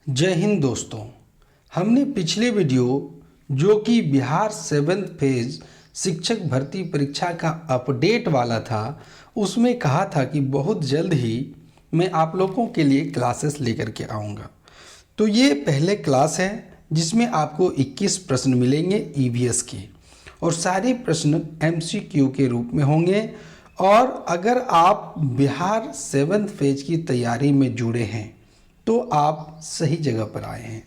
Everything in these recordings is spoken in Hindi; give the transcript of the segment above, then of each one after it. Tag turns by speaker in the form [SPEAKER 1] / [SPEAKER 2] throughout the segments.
[SPEAKER 1] जय हिंद दोस्तों। हमने पिछले वीडियो जो कि बिहार 7th फेज शिक्षक भर्ती परीक्षा का अपडेट वाला था, उसमें कहा था कि बहुत जल्द ही मैं आप लोगों के लिए क्लासेस लेकर के आऊँगा। तो ये पहले क्लास है जिसमें आपको 21 प्रश्न मिलेंगे ईवीएस के, और सारे प्रश्न एमसीक्यू के रूप में होंगे। और अगर आप बिहार 7th फेज की तैयारी में जुड़े हैं तो आप सही जगह पर आए हैं।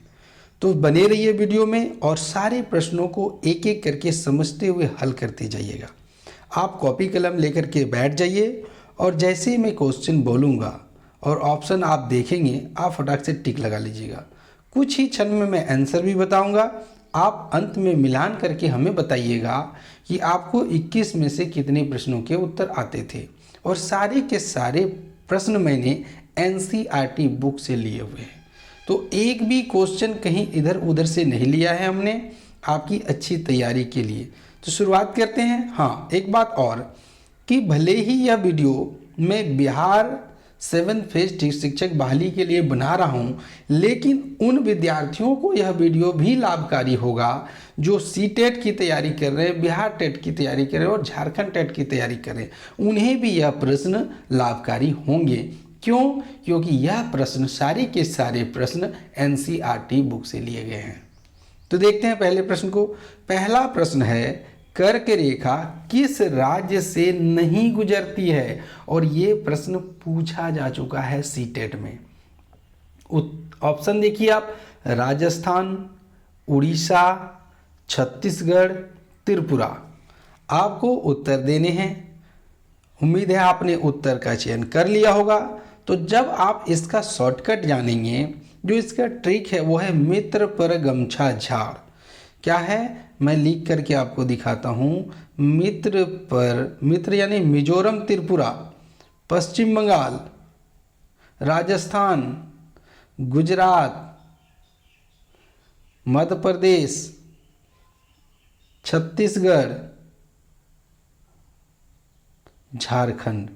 [SPEAKER 1] तो बने रहिए वीडियो में और सारे प्रश्नों को एक एक करके समझते हुए हल करते जाइएगा। आप कॉपी कलम लेकर के बैठ जाइए और जैसे ही मैं क्वेश्चन बोलूँगा और ऑप्शन आप देखेंगे, आप फटाक से टिक लगा लीजिएगा। कुछ ही क्षण में मैं आंसर भी बताऊंगा, आप अंत में मिलान करके हमें बताइएगा कि आपको 21 में से कितने प्रश्नों के उत्तर आते थे। और सारे के सारे प्रश्न मैंने एनसीईआरटी बुक से लिए हुए हैं, तो एक भी क्वेश्चन कहीं इधर उधर से नहीं लिया है हमने, आपकी अच्छी तैयारी के लिए। तो शुरुआत करते हैं। हाँ, एक बात और कि भले ही यह वीडियो मैं बिहार 7th फेज शिक्षक बहाली के लिए बना रहा हूँ, लेकिन उन विद्यार्थियों को यह वीडियो भी लाभकारी होगा जो सीटेट की तैयारी कर रहे हैं, बिहार टेट की तैयारी कर रहे हैं और झारखंड टेट की तैयारी कर रहे हैं। उन्हें भी यह प्रश्न लाभकारी होंगे। क्यों? क्योंकि यह प्रश्न सारे के सारे प्रश्न एनसीईआरटी बुक से लिए गए हैं। तो देखते हैं पहले प्रश्न को। पहला प्रश्न है, कर्क रेखा किस राज्य से नहीं गुजरती है? और ये प्रश्न पूछा जा चुका है सीटेट में। ऑप्शन देखिए आप, राजस्थान, उड़ीसा, छत्तीसगढ़, त्रिपुरा। आपको उत्तर देने हैं। उम्मीद है आपने उत्तर का चयन कर लिया होगा। तो जब आप इसका शॉर्टकट जानेंगे, जो इसका ट्रिक है वो है मित्र पर गमछा झाड़। क्या है, मैं लिख करके आपको दिखाता हूँ। मित्र पर, मित्र यानी मिजोरम, त्रिपुरा, पश्चिम बंगाल, राजस्थान, गुजरात, मध्य प्रदेश, छत्तीसगढ़, झारखंड।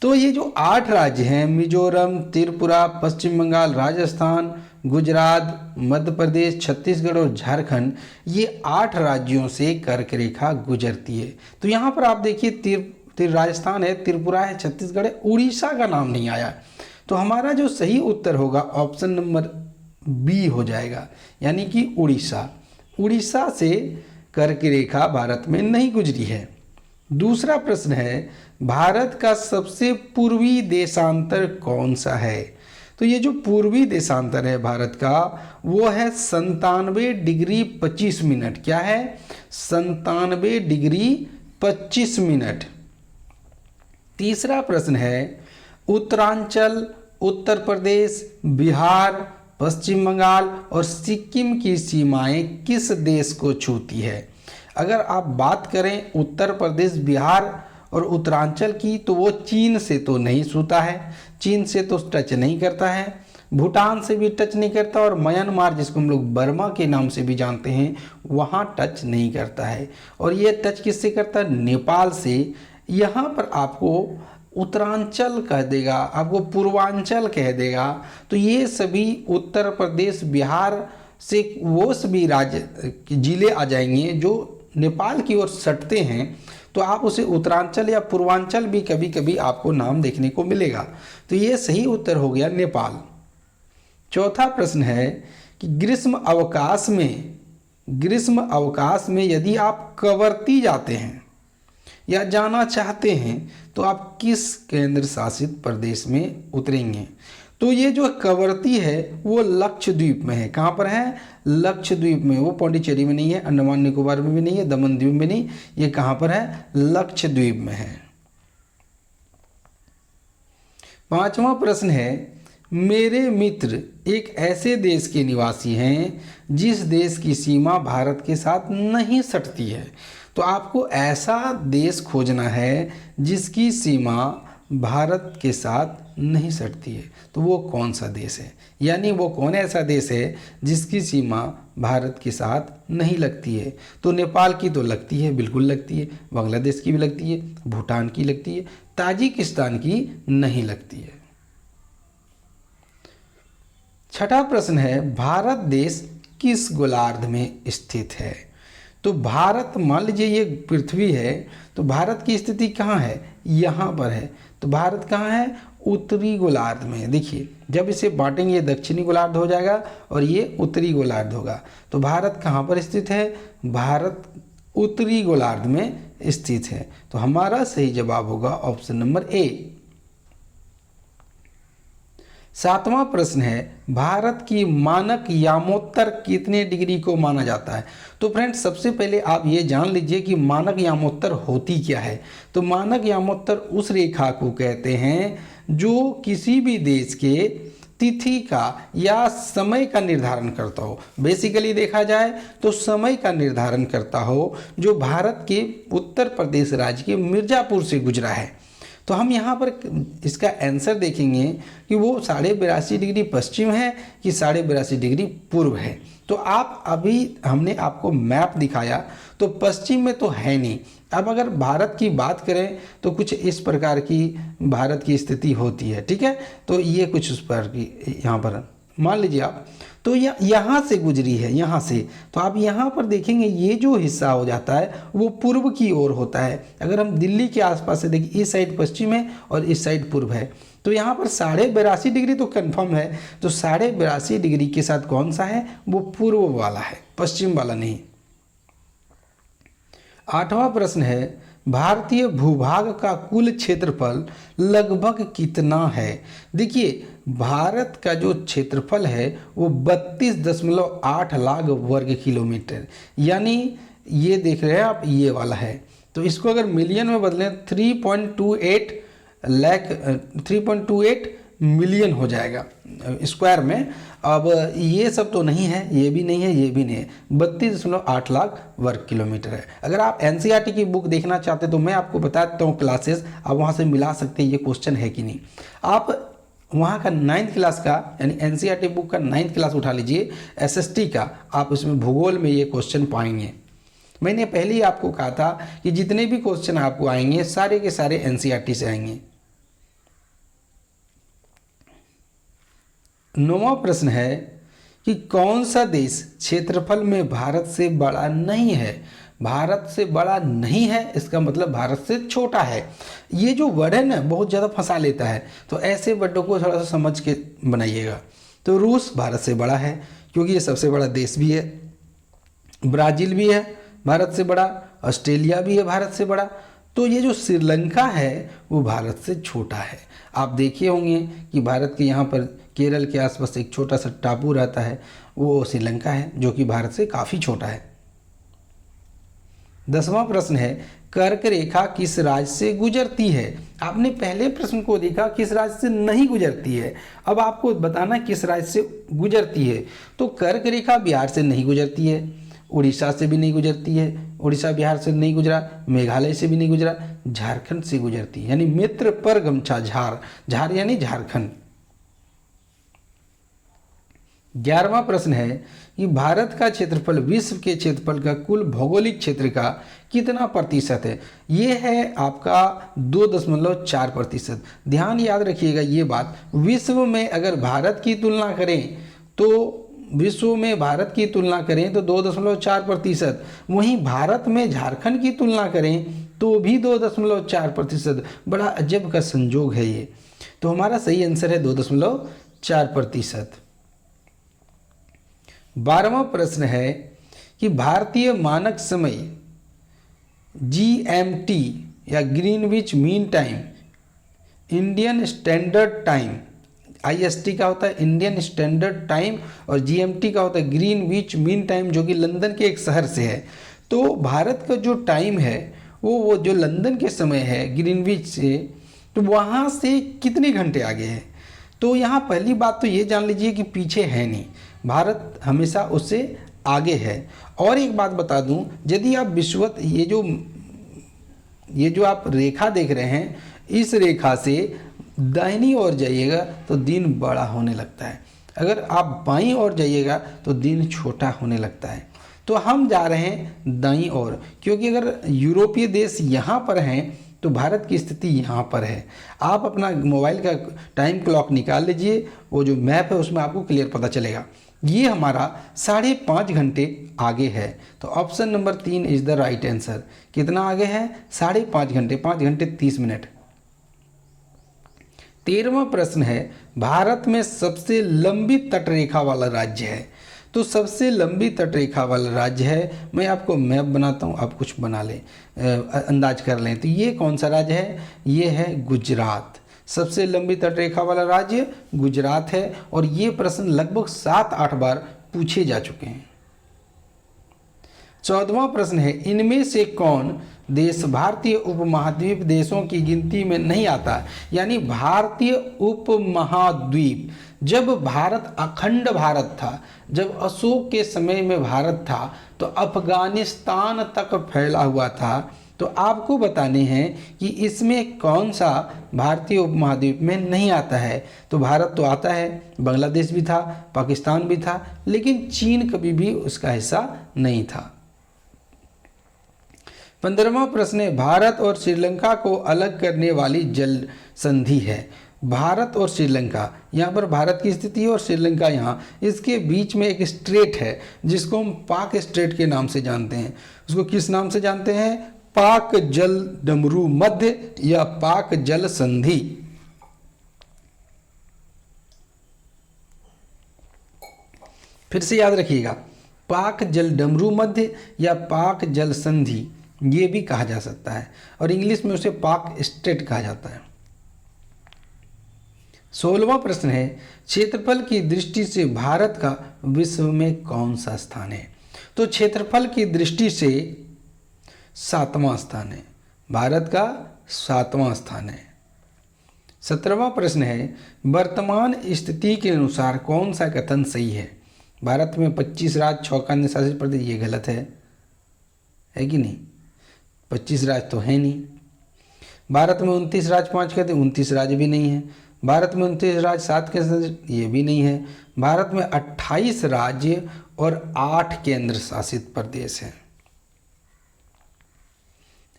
[SPEAKER 1] तो ये जो 8 राज्य हैं, मिजोरम, त्रिपुरा, पश्चिम बंगाल, राजस्थान, गुजरात, मध्य प्रदेश, छत्तीसगढ़ और झारखंड, ये 8 राज्यों से कर्क रेखा गुजरती है। तो यहाँ पर आप देखिए, राजस्थान है, त्रिपुरा है, छत्तीसगढ़ है, उड़ीसा का नाम नहीं आया। तो हमारा जो सही उत्तर होगा ऑप्शन नंबर बी हो जाएगा, यानी कि उड़ीसा। उड़ीसा से कर्क रेखा भारत में नहीं गुजरी है। दूसरा प्रश्न है, भारत का सबसे पूर्वी देशांतर कौन सा है? तो ये जो पूर्वी देशांतर है भारत का, वो है 97 डिग्री 25 मिनट। क्या है? 97 डिग्री 25 मिनट। तीसरा प्रश्न है, उत्तरांचल, उत्तर प्रदेश, बिहार, पश्चिम बंगाल और सिक्किम की सीमाएं किस देश को छूती है? अगर आप बात करें उत्तर प्रदेश, बिहार और उत्तरांचल की, तो वो चीन से तो नहीं छूता है, चीन से तो टच नहीं करता है, भूटान से भी टच नहीं करता, और म्यांमार जिसको हम लोग बर्मा के नाम से भी जानते हैं, वहाँ टच नहीं करता है। और ये टच किससे करता है? नेपाल से। यहाँ पर आपको उत्तरांचल कह देगा, आपको पूर्वांचल कह देगा। तो ये सभी उत्तर प्रदेश, बिहार से वो सभी राज्य जिले आ जाएंगे जो नेपाल की ओर सटते हैं। तो आप उसे उत्तरांचल या पूर्वांचल भी कभी कभी आपको नाम देखने को मिलेगा। तो ये सही उत्तर हो गया नेपाल। चौथा प्रश्न है कि ग्रीष्म अवकाश में यदि आप कवरती जाते हैं या जाना चाहते हैं तो आप किस केंद्र शासित प्रदेश में उतरेंगे? तो ये जो कवरती है वो लक्षद्वीप में है। कहाँ पर है? लक्षद्वीप में। वो पौंडीचेरी में नहीं है, अंडमान निकोबार में भी नहीं है, दमन द्वीप में नहीं, ये कहाँ पर है? लक्षद्वीप में है। पांचवा प्रश्न है, मेरे मित्र एक ऐसे देश के निवासी हैं जिस देश की सीमा भारत के साथ नहीं सटती है। तो आपको ऐसा देश खोजना है जिसकी सीमा भारत के साथ नहीं सटती है। तो वो कौन सा देश है? यानी वो कौन ऐसा देश है जिसकी सीमा भारत के साथ नहीं लगती है? तो नेपाल की तो लगती है, बिल्कुल लगती है, बांग्लादेश की भी लगती है, भूटान की लगती है, ताजिकिस्तान की नहीं लगती है। छठा प्रश्न है, भारत देश किस गोलार्ध में स्थित है? तो भारत, मान लीजिए ये पृथ्वी है, तो भारत की स्थिति कहाँ है? यहाँ पर है। तो भारत कहाँ है? उत्तरी गोलार्ध में। देखिए जब इसे बांटेंगे ये दक्षिणी गोलार्ध हो जाएगा और ये उत्तरी गोलार्ध होगा। तो भारत कहाँ पर स्थित है? भारत उत्तरी गोलार्ध में स्थित है। तो हमारा सही जवाब होगा ऑप्शन नंबर ए। सातवां प्रश्न है, भारत की मानक यामोत्तर कितने डिग्री को माना जाता है? तो फ्रेंड्स सबसे पहले आप ये जान लीजिए कि मानक यामोत्तर होती क्या है। तो मानक यामोत्तर उस रेखा को कहते हैं जो किसी भी देश के तिथि का या समय का निर्धारण करता हो। बेसिकली देखा जाए तो समय का निर्धारण करता हो, जो भारत के उत्तर प्रदेश राज्य के मिर्ज़ापुर से गुजरा है। तो हम यहाँ पर इसका आंसर देखेंगे कि वो 82.5 डिग्री पश्चिम है कि 82.5 डिग्री पूर्व है। तो आप अभी हमने आपको मैप दिखाया तो पश्चिम में तो है नहीं। अब अगर भारत की बात करें तो कुछ इस प्रकार की भारत की स्थिति होती है, ठीक है। तो ये कुछ उस पर की यहाँ पर मान लीजिए आप, तो यहाँ से गुजरी है, यहाँ से। तो आप यहाँ पर देखेंगे ये जो हिस्सा हो जाता है वो पूर्व की ओर होता है। अगर हम दिल्ली के आसपास से देखिए, इस साइड पश्चिम है और इस साइड पूर्व है। तो यहाँ पर 82.5 डिग्री तो कंफर्म है। तो 82.5 डिग्री के साथ कौन सा है? वो पूर्व वाला है, पश्चिम वाला नहीं। आठवां प्रश्न है, भारतीय भूभाग का कुल क्षेत्रफल लगभग कितना है? देखिए भारत का जो क्षेत्रफल है वो 32.8 लाख वर्ग किलोमीटर, यानी ये देख रहे हैं आप, ये वाला है। तो इसको अगर मिलियन में बदलें 3.28 मिलियन हो जाएगा स्क्वायर में। अब ये सब तो नहीं है, ये भी नहीं है, ये भी नहीं है, 32.8 लाख वर्ग किलोमीटर है। अगर आप एनसीईआरटी की बुक देखना चाहते तो मैं आपको बताता हूँ क्लासेस, आप वहाँ से मिला सकते हैं ये क्वेश्चन है कि नहीं। आप वहाँ का 9th क्लास का यानी एनसीईआरटी बुक का 9th क्लास उठा लीजिए, एसएसटी का, आप उसमें भूगोल में ये क्वेश्चन पाएंगे। मैंने पहले ही आपको कहा था कि जितने भी क्वेश्चन आपको आएंगे सारे के सारे एनसीईआरटी से आएंगे। 9वां प्रश्न है कि कौन सा देश क्षेत्रफल में भारत से बड़ा नहीं है? भारत से बड़ा नहीं है इसका मतलब भारत से छोटा है। ये जो वर्ड है ना बहुत ज़्यादा फंसा लेता है, तो ऐसे वर्डों को थोड़ा सा समझ के बनाइएगा। तो रूस भारत से बड़ा है क्योंकि ये सबसे बड़ा देश भी है, ब्राज़ील भी है भारत से बड़ा, ऑस्ट्रेलिया भी है भारत से बड़ा। तो ये जो श्रीलंका है वो भारत से छोटा है। आप देखे होंगे कि भारत के यहाँ पर केरल के आसपास एक छोटा सा टापू रहता है, वो श्रीलंका है जो कि भारत से काफ़ी छोटा है। 10वां प्रश्न है, कर्क रेखा किस राज्य से गुजरती है? आपने पहले प्रश्न को देखा किस राज्य से नहीं गुजरती है, अब आपको बताना किस राज्य से गुजरती है। तो कर्क रेखा बिहार से नहीं गुजरती है, उड़ीसा से भी नहीं गुजरती है, उड़ीसा बिहार से नहीं गुजरा, मेघालय से भी नहीं गुजरा, झारखंड से गुजरती है, यानी मित्र पर गमछा झार, झार यानी झारखंड। 11वां प्रश्न है कि भारत का क्षेत्रफल विश्व के क्षेत्रफल का कुल भौगोलिक क्षेत्र का कितना प्रतिशत है? ये है आपका 2.4%। ध्यान याद रखिएगा ये बात, विश्व में अगर भारत की तुलना करें तो विश्व में भारत की तुलना करें तो 2.4%, वहीं भारत में झारखंड की तुलना करें तो भी 2.4%। बड़ा अजब का संजोग है ये। तो हमारा सही आंसर है 2.4%। 12वां प्रश्न है कि भारतीय मानक समय GMT या Greenwich mean time, Indian standard time, IST का होता है इंडियन स्टैंडर्ड टाइम और GMT का होता है ग्रीनविच मीन टाइम, जो कि लंदन के एक शहर से है। तो भारत का जो टाइम है वो जो लंदन के समय है ग्रीनविच से, तो वहाँ से कितने घंटे आगे है? तो यहाँ पहली बात तो ये जान लीजिए कि पीछे है नहीं, भारत हमेशा उससे आगे है। और एक बात बता दूं, यदि आप विषुवत ये जो आप रेखा देख रहे हैं, इस रेखा से दाहिनी ओर जाइएगा तो दिन बड़ा होने लगता है, अगर आप बाईं ओर जाइएगा तो दिन छोटा होने लगता है। तो हम जा रहे हैं दाईं ओर, क्योंकि अगर यूरोपीय देश यहाँ पर हैं तो भारत की स्थिति यहाँ पर है। आप अपना मोबाइल का टाइम क्लॉक निकाल लीजिए, वो जो मैप है उसमें आपको क्लियर पता चलेगा। ये हमारा 5.5 घंटे आगे है। तो option number 3 is the right answer. कितना आगे है? 5.5 घंटे, 5 घंटे 30 मिनट। 13वां प्रश्न है, भारत में सबसे लंबी तटरेखा वाला राज्य है। तो सबसे लंबी तटरेखा वाला राज्य है, मैं आपको मैप बनाता हूँ, आप कुछ बना लें, अंदाज कर लें। तो ये कौन सा राज्य है? ये है गुजरात। सबसे लंबी तटरेखा वाला राज्य गुजरात है, और ये प्रश्न लगभग 7-8 बार पूछे जा चुके हैं। 14वां प्रश्न है, इनमें से कौन देश भारतीय उपमहाद्वीप देशों की गिनती में नहीं आता? यानी भारतीय उपमहाद्वीप, जब भारत अखंड भारत था, जब अशोक के समय में भारत था, तो अफगानिस्तान तक फैला हुआ था। तो आपको बताने हैं कि इसमें कौन सा भारतीय उपमहाद्वीप में नहीं आता है। तो भारत तो आता है, बांग्लादेश भी था, पाकिस्तान भी था, लेकिन चीन कभी भी उसका हिस्सा नहीं था। 15वां प्रश्न है, भारत और श्रीलंका को अलग करने वाली जल संधि है। भारत और श्रीलंका, यहाँ पर भारत की स्थिति और श्रीलंका यहाँ, इसके बीच में एक स्ट्रेट है जिसको हम पाक स्ट्रेट के नाम से जानते हैं। उसको किस नाम से जानते हैं? पाक जल डमरू मध्य या पाक जल संधि। फिर से याद रखिएगा, पाक जल डमरू मध्य या पाक जल संधि ये भी कहा जा सकता है, और इंग्लिश में उसे पाक स्ट्रेट कहा जाता है। 16वां प्रश्न है, क्षेत्रफल की दृष्टि से भारत का विश्व में कौन सा स्थान है? तो क्षेत्रफल की दृष्टि से 7वां स्थान है, भारत का 7वां स्थान है। 17वां प्रश्न है, वर्तमान स्थिति के अनुसार कौन सा कथन सही है? भारत में 25 राज्य 6 केंद्र शासित प्रदेश, ये गलत है कि नहीं? 25 राज्य तो है नहीं। भारत में 29 राज्य 5 केंद्र, 29 राज्य भी नहीं है। भारत में 29 राज्य 7 केंद्र, ये भी नहीं है। भारत में 28 राज्य और 8 केंद्र शासित प्रदेश हैं।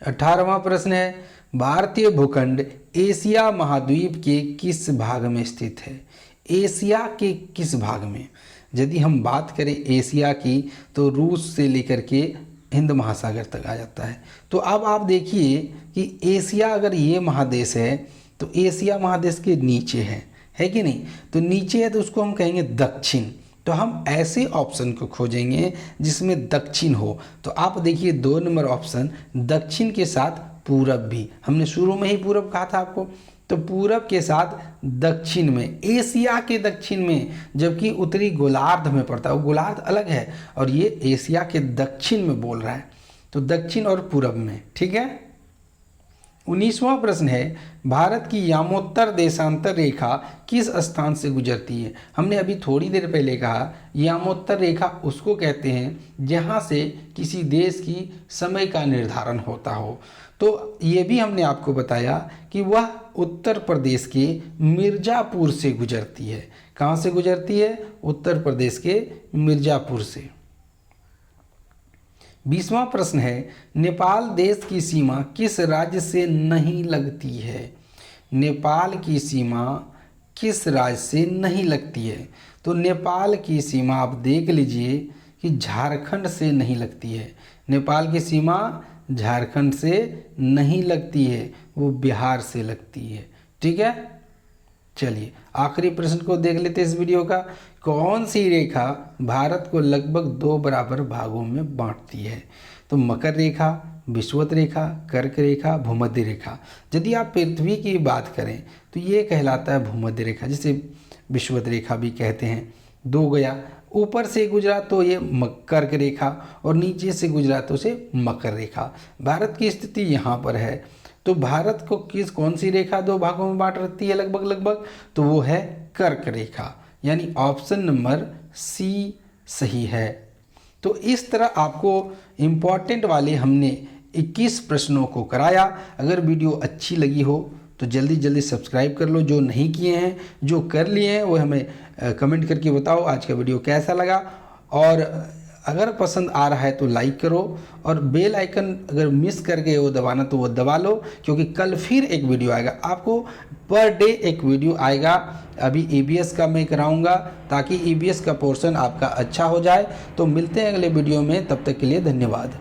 [SPEAKER 1] 18वां प्रश्न है, भारतीय भूखंड एशिया महाद्वीप के किस भाग में स्थित है? एशिया के किस भाग में? यदि हम बात करें एशिया की, तो रूस से लेकर के हिंद महासागर तक आ जाता है। तो अब आप देखिए कि एशिया अगर ये महादेश है, तो एशिया महादेश के नीचे है कि नहीं? तो नीचे है तो उसको हम कहेंगे दक्षिण। तो हम ऐसे ऑप्शन को खोजेंगे जिसमें दक्षिण हो। तो आप देखिए 2 नंबर ऑप्शन, दक्षिण के साथ पूरब भी, हमने शुरू में ही पूरब कहा था आपको, तो पूरब के साथ दक्षिण में, एशिया के दक्षिण में, जबकि उत्तरी गोलार्ध में पड़ता है, वो गोलार्ध अलग है और ये एशिया के दक्षिण में बोल रहा है, तो दक्षिण और पूरब में, ठीक है। 19वां प्रश्न है, भारत की यामोत्तर देशांतर रेखा किस स्थान से गुजरती है? हमने अभी थोड़ी देर पहले कहा यामोत्तर रेखा उसको कहते हैं जहां से किसी देश की समय का निर्धारण होता हो। तो ये भी हमने आपको बताया कि वह उत्तर प्रदेश के मिर्ज़ापुर से गुजरती है। कहाँ से गुजरती है? उत्तर प्रदेश के मिर्ज़ापुर से। 20वां प्रश्न है, नेपाल देश की सीमा किस राज्य से नहीं लगती है? नेपाल की सीमा किस राज्य से नहीं लगती है? तो नेपाल की सीमा आप देख लीजिए कि झारखंड से नहीं लगती है। नेपाल की सीमा झारखंड से नहीं लगती है, वो बिहार से लगती है, ठीक है। चलिए आखिरी प्रश्न को देख लेते हैं इस वीडियो का। कौन सी रेखा भारत को लगभग 2 बराबर भागों में बांटती है? तो मकर रेखा, विषुवत रेखा, कर्क रेखा, भूमध्य रेखा। यदि आप पृथ्वी की बात करें तो ये कहलाता है भूमध्य रेखा, जिसे विषुवत रेखा भी कहते हैं। 2 गया, ऊपर से गुजरा तो ये कर्क रेखा और नीचे से गुजरा तो उसे मकर रेखा। भारत की स्थिति यहाँ पर है। तो भारत को कौन सी रेखा 2 भागों में बांट रखती है लगभग? तो वो है कर्क रेखा, यानी ऑप्शन नंबर सी सही है। तो इस तरह आपको इम्पॉर्टेंट वाले हमने 21 प्रश्नों को कराया। अगर वीडियो अच्छी लगी हो तो जल्दी सब्सक्राइब कर लो, जो नहीं किए हैं। जो कर लिए हैं वो हमें कमेंट करके बताओ आज का वीडियो कैसा लगा। और अगर पसंद आ रहा है तो लाइक करो, और बेल आइकन अगर मिस कर गए वो दबाना तो वो दबा लो, क्योंकि कल फिर एक वीडियो आएगा। आपको पर डे एक वीडियो आएगा। अभी ईबीएस का मैं कराऊंगा ताकि ईबीएस का पोर्शन आपका अच्छा हो जाए। तो मिलते हैं अगले वीडियो में, तब तक के लिए धन्यवाद।